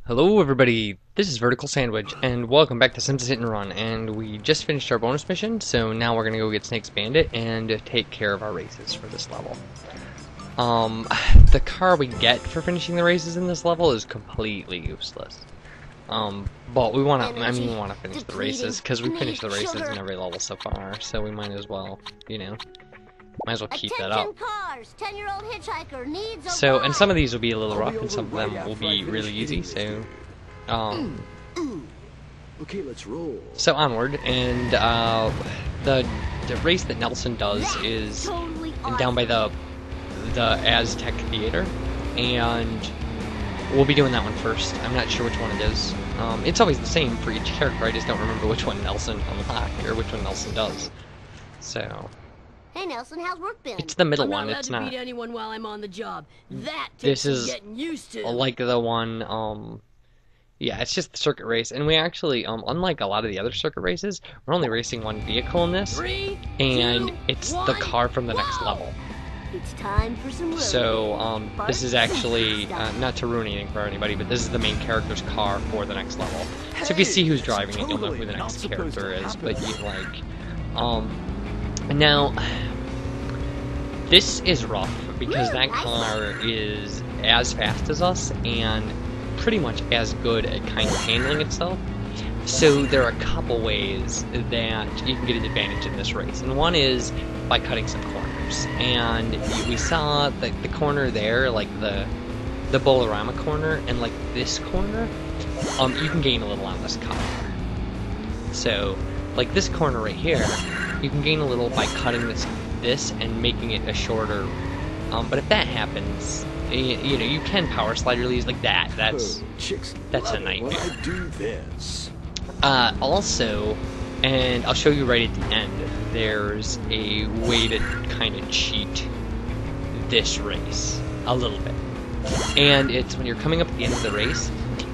Hello everybody, this is VerticalSandwich, and welcome back to Simpson Hit and Run, and we just finished our bonus mission, so now we're gonna go get Snake's Bandit and take care of our races for this level. The car we get for finishing the races in this level is completely useless. But we wanna, we wanna finish the races, because we finished the races in every level so far, so we might as well, might as well keep that up. So, and some of these will be a little rough, and some of them will be really easy, so, okay, let's roll. So onward, and, the race that Nelson does is down by the Aztec Theater, and we'll be doing that one first. I'm not sure which one it is. It's always the same for each character, I just don't remember which one Nelson unlocked, or which one Nelson does. So... Hey Nelson, how's work been? It's the middle one, it's not. I'm not allowed to beat anyone while I'm on the job. That this takes is getting used to. like the one, yeah, it's just the circuit race, and we actually, unlike a lot of the other circuit races, we're only racing one vehicle in this, and it's the car from the next level. It's time for some So, this is actually, not to ruin anything for anybody, but this is the main character's car for the next level. So if you see who's driving it, you'll know who the next character is, but now, this is rough, because that car is as fast as us, and pretty much as good at kind of handling itself. So there are a couple ways that you can get an advantage in this race, and one is by cutting some corners. And we saw that the corner there, like the Bolorama corner, and like this corner, you can gain a little on this car. So, like this corner right here, you can gain a little by cutting this and making it a shorter. But if that happens, you can power slide release like that. That's a nightmare. I do this. Also, and I'll show you right at the end, there's a way to kind of cheat this race a little bit. And it's when you're coming up at the end of the race,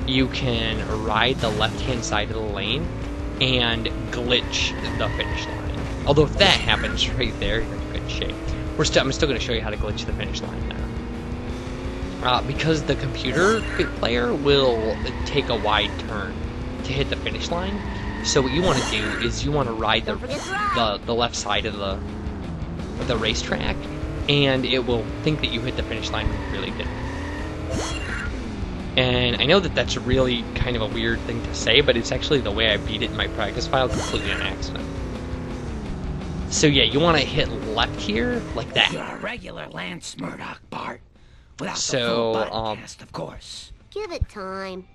you can ride the left-hand side of the lane and glitch the finish line. Although if that happens right there, you're in good shape. I'm still going to show you how to glitch the finish line now. Because the computer player will take a wide turn to hit the finish line. So what you want to do is you want to ride the left side of the racetrack, and it will think that you hit the finish line when you really didn't. And I know that that's really kind of a weird thing to say, but it's actually the way I beat it in my practice file, completely on accident. So yeah, you want to hit left here, like that. You're a regular Lance Murdoch, Bart. Without the So, full podcast, of course. Give it time.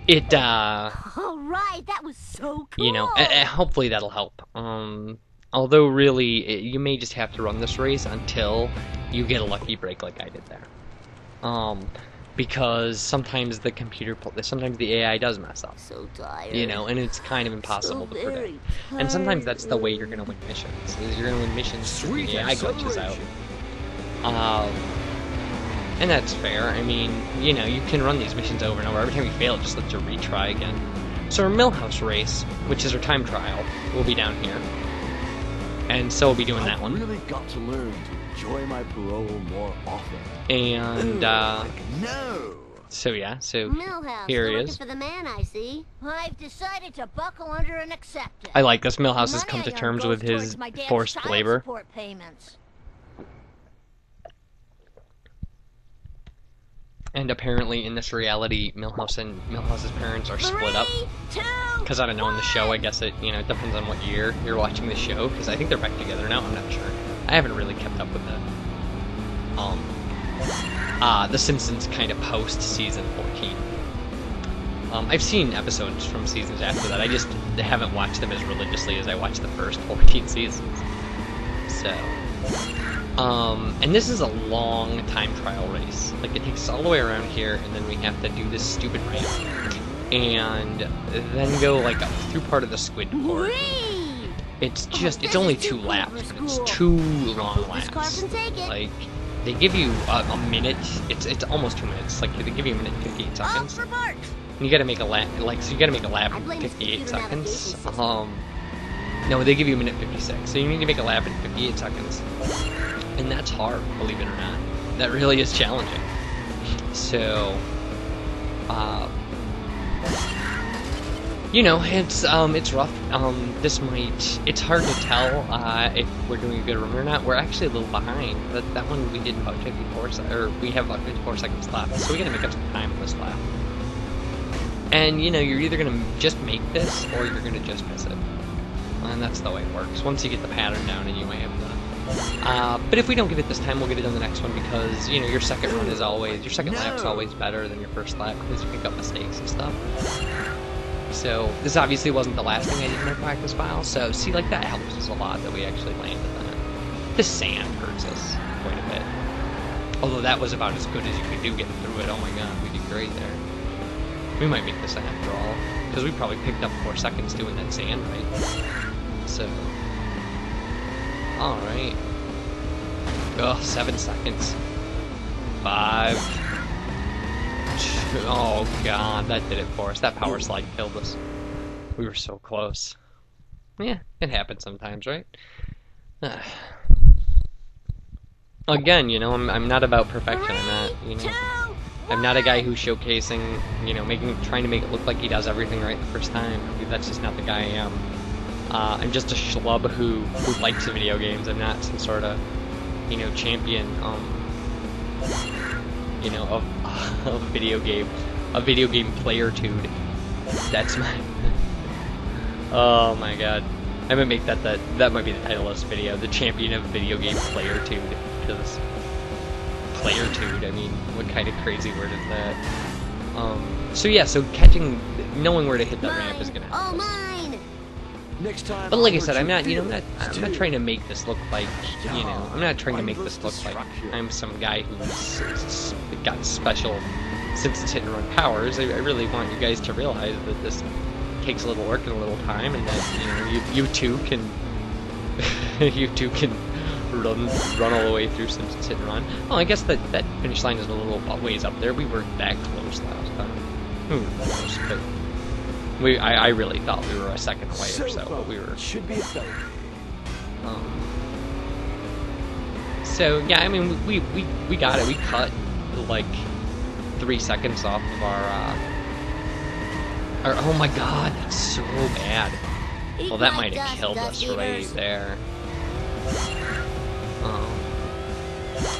It, Alright, that was so cool. Hopefully that'll help. Although really, you may just have to run this race until you get a lucky break like I did there. Because sometimes sometimes the AI does mess up. So tired. And it's kind of impossible to predict. And sometimes that's the way you're going to win missions. Is you're going to win missions because the AI glitches out. And that's fair. I mean, you can run these missions over and over. Every time you fail, it just lets you retry again. So our Millhouse race, which is our time trial, will be down here. And so we'll be doing that one. I've really got to learn to enjoy my parole more often. And, No! so yeah, so Millhouse, here he you're is. looking for the man, I see. I've decided to buckle under and accept it. I like this. Millhouse has Money come I to earn terms goes with his towards my dad's forced child labor. support payments. And apparently in this reality, Millhouse's parents are split up. 3, 2, Because I don't know, in the show, I guess it depends on what year you're watching the show. Because I think they're back together now. I'm not sure. I haven't really kept up with the Simpsons kind of post season 14. I've seen episodes from seasons after that. I just haven't watched them as religiously as I watched the first 14 seasons. So, and this is a long time trial race. Like, it takes us all the way around here, and then we have to do this stupid ramp, and then go like up through part of the squid port. It's only 2 laps, but it's 2 long laps. Like, they give you a minute. It's almost 2 minutes. Like, they give you a minute and 58 seconds. And you gotta make a lap. So you gotta make a lap in 58 seconds. No, they give you a minute 56. So you need to make a lap in 58 seconds. And that's hard, believe it or not. That really is challenging. So, you know, it's rough. It's hard to tell if we're doing a good run or not. We're actually a little behind. That one we did about 54, or we have about 54 seconds left, so we gotta make up some time on this lap. And you know, you're either gonna just make this, or you're gonna just miss it. And that's the way it works. Once you get the pattern down, anyway. But if we don't get it this time, we'll get it on the next one, because you know your second lap's always better than your first lap, because you pick up mistakes and stuff. So this obviously wasn't the last thing I did in my practice file. So see, like that helps us a lot that we actually landed on it. The sand hurts us quite a bit. Although that was about as good as you could do getting through it. Oh my god, we did great there. We might make this after all, because we probably picked up 4 seconds doing that sand, right? So, all right. Oh, 7 seconds. 5. Oh god, that did it for us. That power slide killed us. We were so close. Yeah, it happens sometimes, right? Again, you know, I'm not about perfection. I'm not a guy who's showcasing, you know, trying to make it look like he does everything right the first time. That's just not the guy I am. I'm just a schlub who likes video games. I'm not some sort of, you know, champion, you know, of a video game Playertude. That's my. Oh my god, I might make that might be the title of this video, the champion of video game Playertude, because Playertude, I mean, what kind of crazy word is that? So yeah, so knowing where to hit that ramp is gonna help us. Next time. But like I said, I'm not trying to make this look like, you know, I'm not trying to make this look like I'm some guy who's got special since it's hit and run powers. I really want you guys to realize that this takes a little work and a little time, and that, you know, you too can run all the way through Simpson's hit and run. Oh, I guess that finish line is a little ways up there. We weren't that close last time. Close, but I really thought we were a second away or so, but we were. Should be a failure. So yeah, I mean, we got it. We cut like 3 seconds off of our. Oh my god, that's so bad. Well, that might have killed us right there.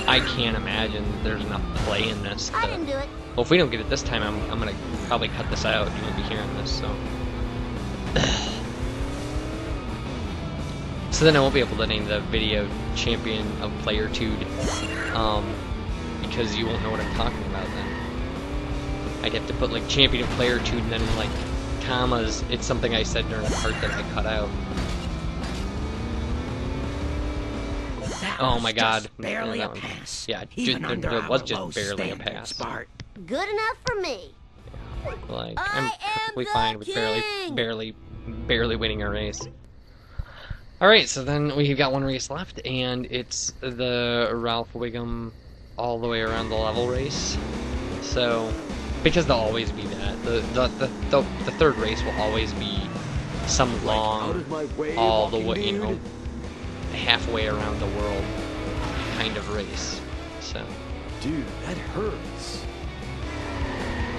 I can't imagine there's enough play in this. I didn't do it. Well, if we don't get it this time, I'm gonna probably cut this out. You won't be hearing this, so. So then I won't be able to name the video champion of Playertude, because you won't know what I'm talking about then. I'd have to put like champion of Playertude and then like commas. It's something I said during the part that I cut out. Oh my god. Barely a pass. Yeah, Even under it was our just low barely a standards, pass. Bart. Good enough for me. Like, I I'm am perfectly the fine with king! barely winning a race. Alright, so then we've got one race left, and it's the Ralph Wiggum all the way around the level race. So, because there'll always be that. The third race will always be some long, all the way, you know, halfway around the world kind of race. So, Dude, that hurts.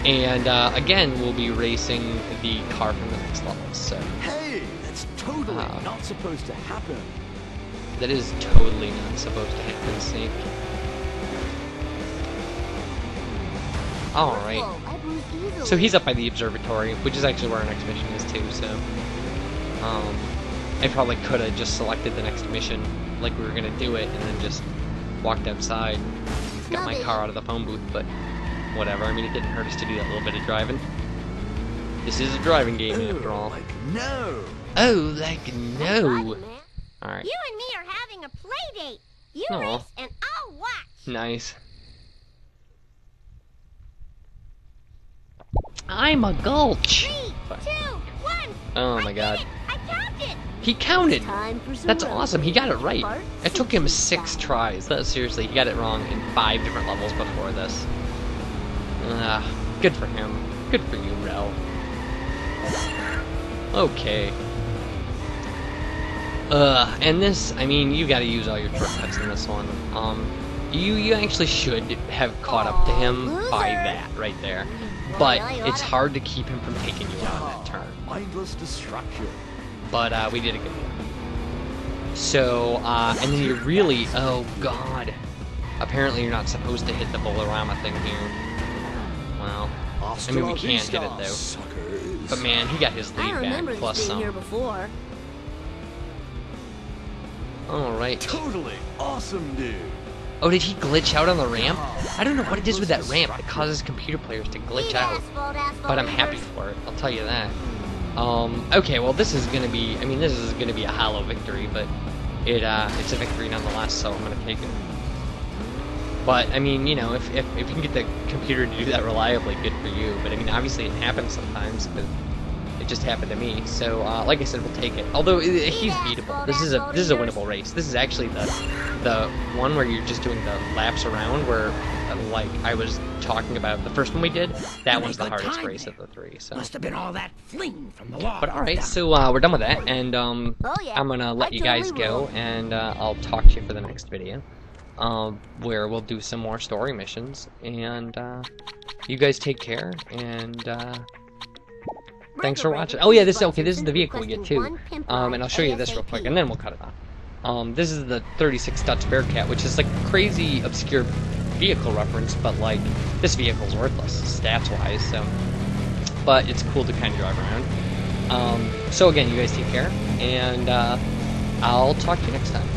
and again, we'll be racing the car from the next level. So Hey, that's totally not supposed to happen. that is totally not supposed to happen, Snake. All right. Whoa, I bruised easily. So he's up by the observatory, which is actually where our next mission is too. So, I probably could have just selected the next mission like we were gonna do it, and then just walked outside, got my car out of the phone booth. But whatever. I mean, it didn't hurt us to do that little bit of driving. This is a driving game after all. Like, no. Oh, like no. Right, man. All right. You and me are having a play date. You Aw. race and I'll watch. Nice. I'm a gulch. 3, 2, 1. Oh my god. I counted. He counted. Time for some That's road awesome. He got it right. Part It took him 6 67. tries. That seriously, he got it wrong in 5 different levels before this. Good for him. Good for you, Rel. Okay. And this, I mean, you gotta use all your shortcuts in this one. You actually should have caught up to him by that right there. but it's hard to keep him from taking you out on that turn. Mindless destruction. But we did a good one. So, and then you really, oh god. Apparently you're not supposed to hit the Bolorama thing here. Well, I mean, we can't hit it though. Suckers. But man, he got his I lead remember back, plus this being here some. before. Alright. Totally awesome, dude. Oh, did he glitch out on the ramp? I don't know what it is with that ramp that causes computer players to glitch out. But I'm happy for it, I'll tell you that. Okay, well this is gonna be, I mean, this is gonna be a hollow victory, but it's a victory nonetheless, so I'm gonna take it. But, I mean, you know, if you can get the computer to do that reliably, good for you. But, I mean, obviously it happens sometimes, but it just happened to me. So, like I said, we'll take it. Although, he's beatable. This is a winnable race. This is actually the one where you're just doing the laps around, where, like I was talking about, the first one we did, that one's the hardest race of the three. So. Must have been all that fling from the wall. But, alright, so we're done with that, and I'm gonna let you guys go, and I'll talk to you for the next video. Where we'll do some more story missions, and you guys take care, and thanks for watching. Oh yeah, this is the vehicle we get too, and I'll show you this real quick, and then we'll cut it off. This is the 36 Stutz Bearcat, which is like a crazy obscure vehicle reference, but like this vehicle's worthless stats wise, so but it's cool to kind of drive around. So again, you guys take care, and I'll talk to you next time.